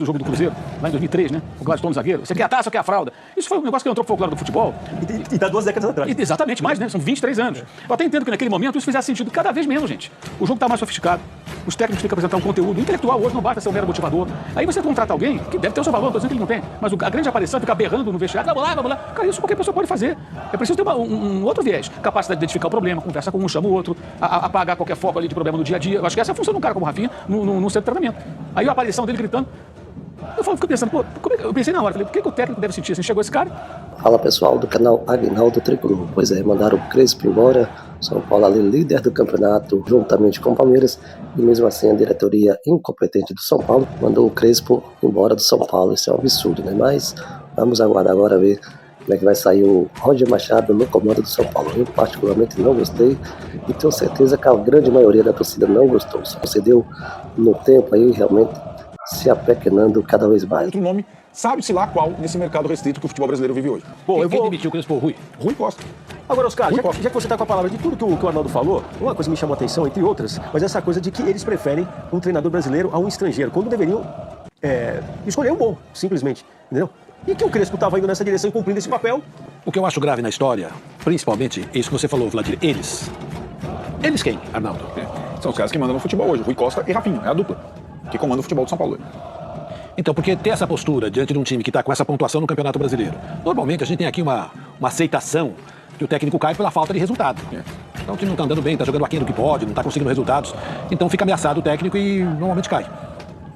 do jogo do Cruzeiro, lá em 2003, né? O Gladstone zagueiro. Você quer a taça ou quer a fralda? Isso foi um negócio que entrou pro folclore do futebol. E dá 2 décadas atrás. Exatamente, mais, né? São 23 anos. Eu até entendo que naquele momento isso fizesse sentido cada vez menos, gente. O jogo tá mais sofisticado. Os técnicos têm que apresentar um conteúdo intelectual. Hoje não basta ser um mero motivador. Aí você contrata alguém que deve ter o seu valor, não tô dizendo que ele não tem. Mas a grande aparição é ficar berrando no vestiário. Vamos lá. Cara, isso qualquer pessoa pode fazer. É preciso ter um outro viés. Capacidade de identificar o problema, conversa com um, chama o outro, apagar qualquer foco ali de problema no dia a dia. Eu acho que essa é a função de um cara como o Rafinha no centro de treinamento. Aí a aparição dele gritando. Fico pensando, eu pensei na hora, falei, por que o técnico deve sentir assim? Chegou esse cara? Fala pessoal do canal Aguinaldo Tricolor. Pois é, mandaram o Crespo embora, São Paulo ali líder do campeonato, juntamente com o Palmeiras, e mesmo assim a diretoria incompetente do São Paulo mandou o Crespo embora do São Paulo. Isso é um absurdo, né? Mas vamos aguardar agora ver como é que vai sair o Roger Machado no comando do São Paulo. Eu particularmente não gostei e tenho certeza que a grande maioria da torcida não gostou. Só se deu no tempo aí realmente se apequenando cada vez mais. Outro nome, sabe-se lá qual, nesse mercado restrito que o futebol brasileiro vive hoje. Bom, quem demitiu o Crespo? Rui Costa. Agora, Oscar, já que você está com a palavra de tudo que o Arnaldo falou, uma coisa me chamou a atenção, entre outras, mas essa coisa de que eles preferem um treinador brasileiro a um estrangeiro, quando deveriam escolher um bom, simplesmente, entendeu? E que o Crespo estava indo nessa direção e cumprindo esse papel. O que eu acho grave na história, principalmente, é isso que você falou, Vladimir, eles. Eles quem, Arnaldo? São os caras que mandam no futebol hoje, Rui Costa e Rafinha, é a dupla que comanda o futebol de São Paulo. Então, porque ter essa postura diante de um time que está com essa pontuação no Campeonato Brasileiro? Normalmente a gente tem aqui uma aceitação que o técnico cai pela falta de resultado. Então o time não está andando bem, está jogando aquém do que pode, não está conseguindo resultados. Então fica ameaçado o técnico e normalmente cai.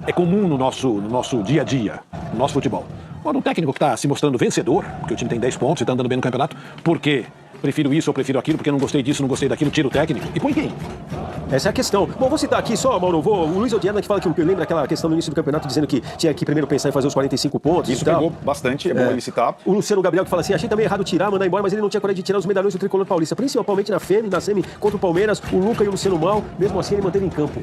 É comum no nosso dia a dia, no nosso futebol. Quando um técnico que está se mostrando vencedor, porque o time tem 10 pontos e está andando bem no campeonato, por quê? Prefiro isso ou prefiro aquilo, porque não gostei disso, não gostei daquilo, tira o técnico e põe quem? Essa é a questão. Bom, vou citar aqui só, Mauro, o Luiz Odiana que fala que lembra aquela questão no início do campeonato dizendo que tinha que primeiro pensar em fazer os 45 pontos. Isso pegou bastante, é bom ele citar. O Luciano Gabriel que fala assim, achei também errado tirar, mandar embora, mas ele não tinha coragem de tirar os medalhões do Tricolor Paulista, principalmente na semi contra o Palmeiras, o Luca e o Luciano Mal, mesmo assim ele manteve em campo.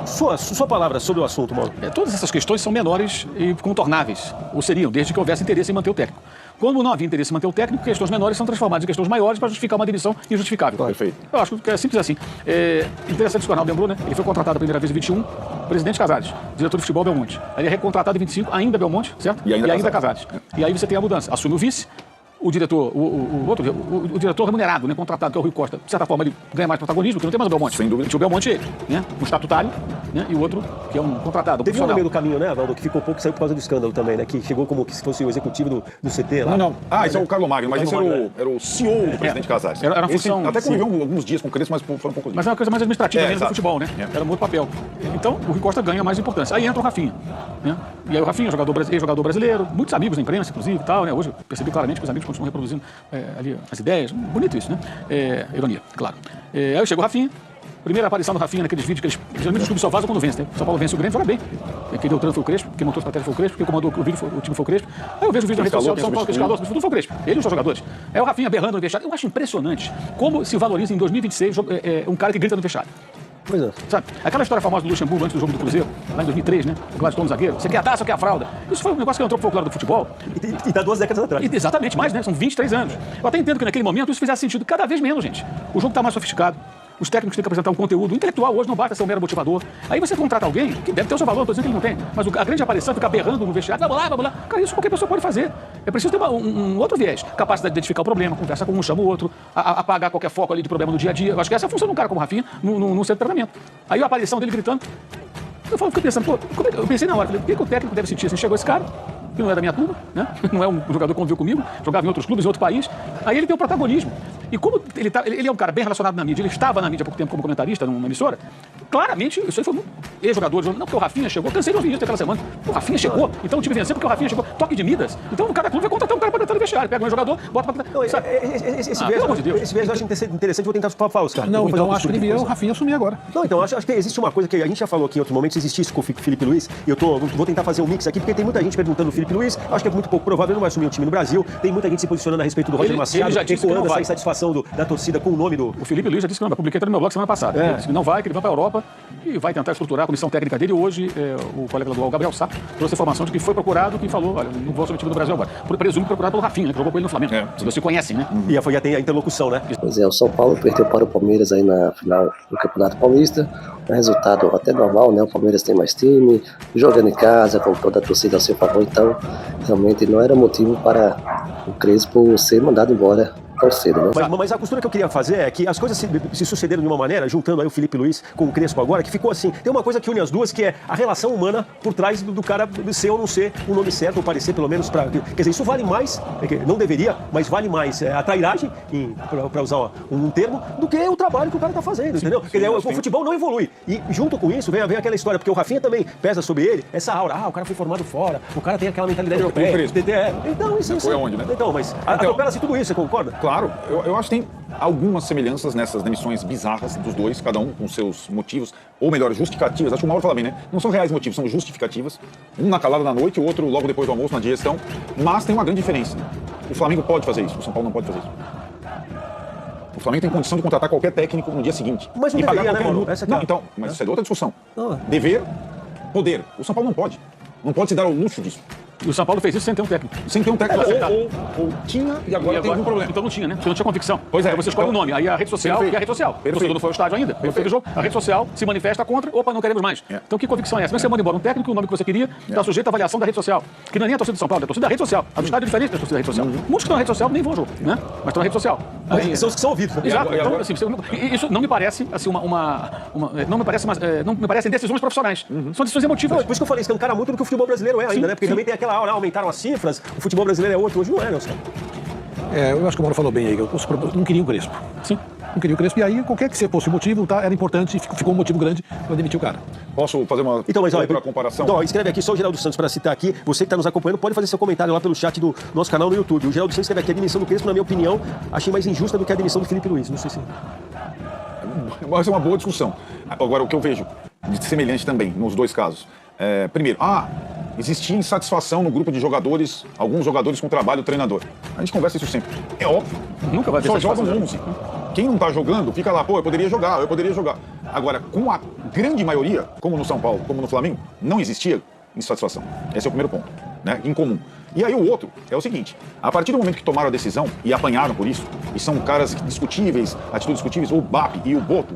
Sua palavra sobre o assunto, Mauro. Todas essas questões são menores e contornáveis, ou seriam, desde que houvesse interesse em manter o técnico. Quando não havia interesse em manter o técnico, questões menores são transformadas em questões maiores para justificar uma demissão injustificável. Perfeito. Eu acho que é simples assim. Interessante que o Arnaldo lembrou, né? Ele foi contratado a primeira vez em 21, presidente Casares, diretor de futebol Belmonte. Aí ele é recontratado em 25, ainda Belmonte, certo? E ainda Casares. E aí você tem a mudança. Assume o vice, o diretor, o diretor remunerado, né, contratado, que é o Rui Costa, de certa forma ele ganha mais protagonismo, porque não tem mais o Belmonte. Sem dúvida. Tinha o Belmonte ele, né? Um estatutário, né? E o outro que é um contratado, um Teve um no profissional. meio do caminho, né, Valdo, que ficou pouco e saiu por causa do escândalo também, né? Que chegou como se fosse o executivo do CT lá. Não. Esse é o Carlos Magno, mas esse era o CEO do presidente Casares. Era uma função... Até conviveu alguns dias com o Crespo, mas foram poucos dias. Mas é uma coisa mais administrativa mesmo do exato. futebol, né? Era um outro papel. Então, o Rui Costa ganha mais importância. Aí entra o Rafinha, né? E aí o Rafinha, ex-jogador brasileiro, muitos amigos na imprensa, inclusive, e tal, né? Hoje eu percebi claramente que os amigos continuam reproduzindo ali as ideias. Bonito isso, né? Ironia, claro. Aí chega o Rafinha. Primeira aparição do Rafinha naqueles vídeos que geralmente os clubes só fazem quando vence, né? O São Paulo vence o Grêmio, joga bem. Quem deu o treino foi o Crespo, quem montou a estratégia foi o Crespo, quem comandou o time foi o Crespo. Aí eu vejo o vídeo na rede social do São Paulo, que escalou, tudo foi o Crespo. Ele e os seus jogadores. Aí o Rafinha berrando no vestiário. Eu acho impressionante como se valoriza em 2026 um cara que grita no vestiário. Pois é. Sabe? Aquela história famosa do Luxemburgo antes do jogo do Cruzeiro, lá em 2003, né? O Gladstone zagueiro. Você quer a taça ou quer a fralda? Isso foi um negócio que entrou pro folclore do futebol. E dá 2 décadas atrás. Exatamente, mais, né? São 23 anos. Eu até entendo que naquele momento isso fizesse sentido cada vez menos, gente. O jogo tá mais sofisticado. Os técnicos têm que apresentar um conteúdo intelectual. Hoje não basta ser um mero motivador. Aí você contrata alguém que deve ter o seu valor, não tô dizendo que ele não tem. Mas a grande aparição é ficar berrando no vestiário. Vamos lá. Cara, isso qualquer pessoa pode fazer. É preciso ter um outro viés. Capacidade de identificar o problema, conversa com um, chama o outro, apagar qualquer foco ali de problema no dia a dia. Eu acho que essa é a função de um cara como o Rafinha no centro de treinamento. Aí a aparição dele gritando. Fico pensando, eu pensei na hora, falei, por que o técnico deve sentir assim? Chegou esse cara, que não é da minha turma, né? Não é um jogador que conviveu comigo, jogava em outros clubes, em outro país. Aí ele tem o protagonismo. E como ele é um cara bem relacionado na mídia, ele estava na mídia há pouco tempo como comentarista numa emissora, claramente, isso aí foi muito ex-jogadores, não porque o Rafinha chegou, cansei de ouvir isso daquela semana. O Rafinha chegou, então o time venceu porque o Rafinha chegou. Toque de Midas. Então o cara clube vai contratar um cara para cantar no vestiário. Pega um jogador, bota pra cantar. Esse viés eu acho interessante, vou tentar falar, Oscar. Não, então acho que devia o Rafinha assumir agora. Não, então acho que existe uma coisa que a gente já falou aqui em outros momentos, existe isso com o Felipe Luiz, e vou tentar fazer um mix aqui, porque tem muita gente perguntando o Felipe Luiz, acho que é muito pouco provável, ele não vai assumir um time no Brasil, tem muita gente se posicionando a respeito do Roger Machado, ecoando essa insatisfação da torcida com o nome do... O Felipe Luiz já disse que não vai, publiquei até no meu blog semana passada. Ele disse que não vai, que ele vai para a Europa etapa e vai tentar estruturar a comissão técnica dele. Hoje, o colega do Gabriel Sá trouxe a informação de que foi procurado, que falou, olha, não vou assumir o time do Brasil agora. Presumo procurado pelo Rafinha, né, que jogou com ele no Flamengo. Se vocês conhecem, né? E já tem a interlocução, né? Pois é, o São Paulo perdeu para o Palmeiras aí na final do Campeonato Paulista. Um resultado até normal, né? O Palmeiras tem mais time, jogando em casa, com toda a torcida ao seu favor. Então, realmente não era motivo para o Crespo ser mandado embora tão cedo, né? Mas a costura que eu queria fazer é que as coisas se sucederam de uma maneira, juntando aí o Felipe Luiz com o Crespo agora, que ficou assim. Tem uma coisa que une as duas, que é a relação humana por trás do cara ser ou não ser o nome certo, ou parecer pelo menos para... Quer dizer, isso vale mais, não deveria, mas vale mais a trairagem, para usar um termo, do que o trabalho que o cara tá fazendo, entendeu? Quer dizer, o futebol não evolui. E junto com isso vem aquela história, porque o Rafinha também pesa sobre ele, essa aura. O cara foi formado fora, o cara tem aquela mentalidade europeia. Então, isso foi aonde, né? Então, mas atropela-se tudo isso, você concorda? Claro, eu acho que tem algumas semelhanças nessas demissões bizarras dos dois, cada um com seus motivos, ou melhor, justificativas. Acho que o Mauro fala bem, né? Não são reais motivos, são justificativas. Um na calada da noite, o outro logo depois do almoço, na digestão. Mas tem uma grande diferença. O Flamengo pode fazer isso, o São Paulo não pode fazer isso. O Flamengo tem condição de contratar qualquer técnico no dia seguinte. Mas não deveria, né, Mauro? Não, então, mas isso é outra discussão. Dever, poder. O São Paulo não pode. Não pode se dar o luxo disso. E o São Paulo fez isso sem ter um técnico. Sem ter um técnico. Ou tinha e agora tem algum problema. Então não tinha, né? Você não tinha convicção. Pois é. Aí você escolhe o nome. Aí a rede social, que é a rede social. O torcedor não foi ao estádio ainda. Fez o jogo. A rede social se manifesta contra, opa, não queremos mais. Então que convicção é essa? Você manda embora um técnico, o nome que você queria, está sujeito à avaliação da rede social. Que não é nem a torcida do São Paulo, é a torcida da rede social. A do estádio é diferente da torcida da rede social. Muitos que estão na rede social nem vão ao jogo, né? Mas estão na rede social. São os que são ouvidos. Exato. Então, assim, isso não me parece assim, não me parecem decisões profissionais. São decisões emotivas. Por isso que eu falei, isso cara muito do que o futebol brasileiro é ainda, né? Porque também tem aquela hora, aumentaram as cifras, o futebol brasileiro é outro, hoje não é, Nelson. Eu acho que o Mauro falou bem aí, não queria o Crespo. Sim. Não queria o Crespo, e aí qualquer que fosse o motivo, tá, era importante, ficou um motivo grande para demitir o cara. Posso fazer uma outra comparação? Então, escreve aqui só o Geraldo Santos para citar aqui. Você que está nos acompanhando pode fazer seu comentário lá pelo chat do nosso canal no YouTube. O Geraldo Santos escreve aqui: a demissão do Crespo, na minha opinião, achei mais injusta do que a demissão do Felipe Luiz. Não sei se... Vai ser uma boa discussão. Agora, o que eu vejo de semelhante também nos dois casos. Primeiro, existia insatisfação no grupo de jogadores, alguns jogadores com o trabalho do treinador. A gente conversa isso sempre. É óbvio. Nunca vai ter só jogam 11. Quem não tá jogando, fica lá, eu poderia jogar. Agora, com a grande maioria, como no São Paulo, como no Flamengo, não existia insatisfação. Esse é o primeiro ponto, né? Em comum. E aí o outro é o seguinte: a partir do momento que tomaram a decisão e apanharam por isso, e são caras discutíveis, atitudes discutíveis, o BAP e o Boto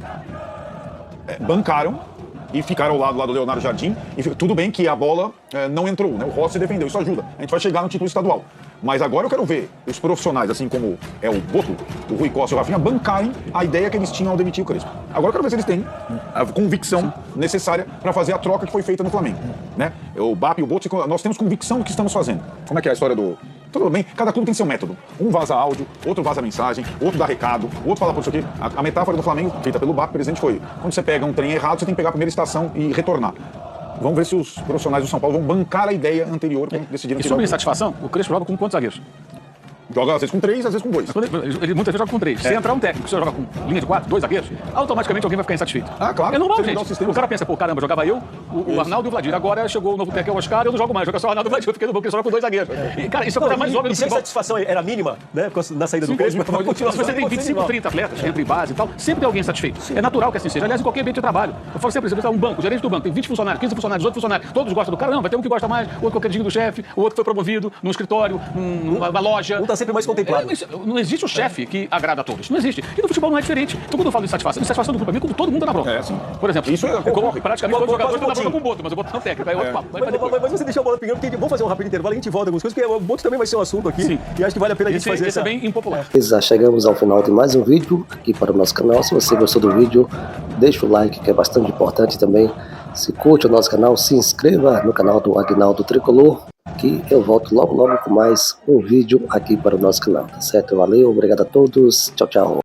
bancaram e ficaram ao lado lá do Leonardo Jardim. E tudo bem que a bola não entrou, né? O Rossi defendeu, isso ajuda. A gente vai chegar no título estadual. Mas agora eu quero ver os profissionais, assim como é o Boto, o Rui Costa e o Rafinha, bancarem a ideia que eles tinham ao demitir o Crespo. Agora eu quero ver se eles têm a convicção necessária para fazer a troca que foi feita no Flamengo, né? O BAP e o Boto, nós temos convicção do que estamos fazendo. Como é que é a história do... Tudo bem, cada clube tem seu método. Um vaza áudio, outro vaza mensagem, outro dá recado, outro fala por isso aqui. A metáfora do Flamengo, feita pelo BAP, presidente, foi: quando você pega um trem errado, você tem que pegar a primeira estação e retornar. Vamos ver se os profissionais do São Paulo vão bancar a ideia anterior quando decidiram tirar. E sobre insatisfação, o Crespo joga com quantos zagueiros? Joga às vezes com 3, às vezes com 2. Ele muitas vezes joga com 3. Se entrar um técnico, você joga com linha de 4, 2 zagueiros, automaticamente alguém vai ficar insatisfeito. Claro. É normal, gente. O cara pensa, caramba, jogava eu, o Arnaldo e o Vladir. Agora chegou o novo técnico, o Oscar, eu não jogo mais. Joga só o Arnaldo e o Vladir, eu fiquei no banco, ele só joga com 2 zagueiros. E, cara, isso é a coisa mais óbvia do futebol. E se a insatisfação era mínima, né, na saída do Crespo, se você tem 25, 30 atletas, entre base e tal, sempre tem alguém satisfeito. É natural que assim seja. Aliás, em qualquer ambiente de trabalho. Eu falo sempre, você um banco, o gerente do banco, tem 20 funcionários, 15 funcionários, 18 funcionários, todos gostam do cara. Não, vai ter um que gosta mais, outro que é o queridinho do chefe, o outro que foi promovido num escritório, numa loja. Um tá sempre mais contemplado. Não existe o chefe que agrada a todos. Não existe. E no futebol não é diferente. Então, quando eu falo de insatisfação do grupo, pra mim, quando todo mundo dá na bronca. Sim. Por exemplo, isso praticamente todos os jogadores estão na bronca com o Boto, mas o Boto não é técnico. Aí outro papo. Mas você deixou a bola pingando, porque vamos fazer um rápido intervalo e a gente volta algumas coisas, porque o Boto também vai ser um assunto aqui. Sim. E acho que vale a pena a gente fazer esse é bem impopular. Já chegamos ao final de mais um vídeo aqui para o nosso canal. Se você gostou do vídeo, deixa o like, que é bastante importante também. Se curte o nosso canal, se inscreva no canal do Aguinaldo Tricolor, que eu volto logo com mais um vídeo aqui para o nosso canal, tá certo? Valeu, obrigado a todos, tchau, tchau.